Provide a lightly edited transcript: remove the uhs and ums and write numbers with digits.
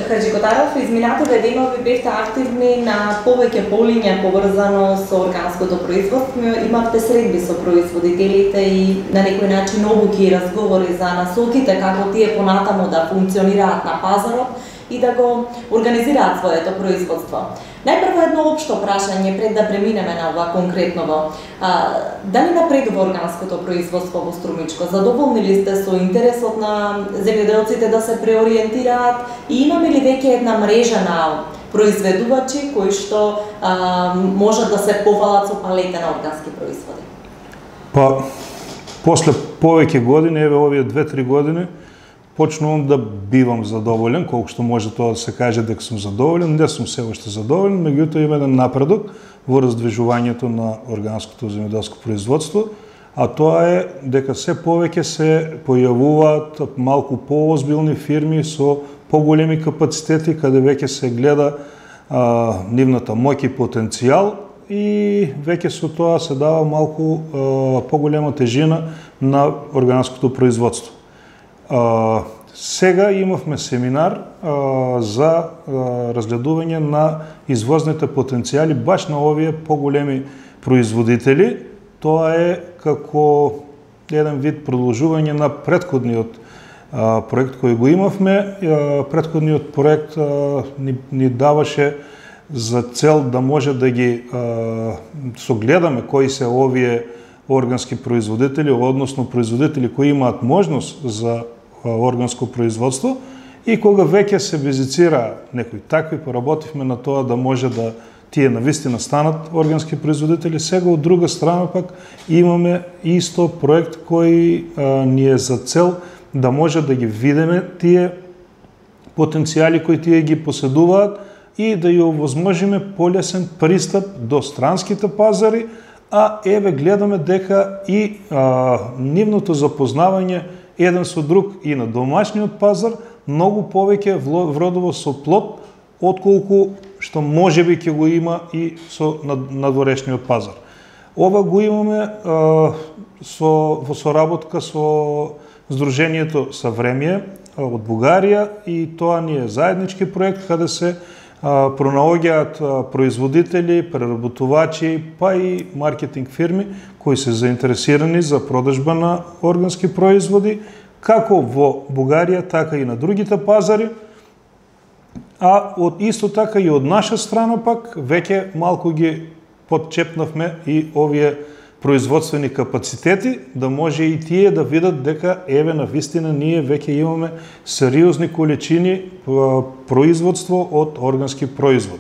Хаджикотаров, изминатите денови бевте активни на повеќе полиња поврзано со органското производство. Имавте средби со производителите и на некој начин обуки и разговори за насоките како тие понатаму да функционираат на пазарот и да го организираат своето производство. Најпрво едно општо прашање пред да преминеме на ова конкретново. Дали напредува органското производство во Струмичко? Задоволни ли сте со интересот на земјоделците да се преориентираат и имаме ли веќе една мрежа на произведувачи кои што можат да се пофалат со палета на органски производи? Па, после повеќе години, еве овие 2-3 години, почнувам да бивам задоволен, колку што може тоа да се каже дека сум задоволен, не сум се уште задоволен, меѓутоа има еден напредок во раздвижувањето на органското земјоделско производство, а тоа е дека се повеќе се појавуваат малку поозбилни фирми со поголеми капацитети, каде веќе се гледа нивната моќ и потенцијал и веќе со тоа се дава малку поголема тежина на органското производство. Сега имавме семинар за разгледување на извозните потенцијали баш на овие поголеми производители. Тоа е како еден вид продолжување на претходниот проект кој го имавме. Претходниот проект ни даваше за цел да може да ги согледаме кои се овие органски производители, односно производители кои имаат можност за органско производство и кога веќе се визицира некои такви, поработивме на тоа да може да тие навистина станат органски производители. Сега од друга страна пак имаме исто проект кој ни е за цел да може да ги видиме тие потенцијали кои тие ги поседуваат и да ја овозможиме полесен пристап до странските пазари, а еве гледаме дека и нивното запознавање еден со друг и на домашниот пазар многу повеќе вродува со плод отколку што можеби ќе го има и со надворешниот пазар. Ова го имаме во соработка со Сдруженијето Съвремие од Бугарија и тоа ни е заеднички проект каде се пронаоѓаат производители, преработувачи, па и маркетинг фирми кои се заинтересирани за продажба на органски производи, како во Бугарија, така и на другите пазари, а исто така и од наша страна пак веќе малку ги подчепнавме и овие производствени капацитети, да може и тие да видат дека еве на вистина ние веќе имаме сериозни количини производство од органски производ.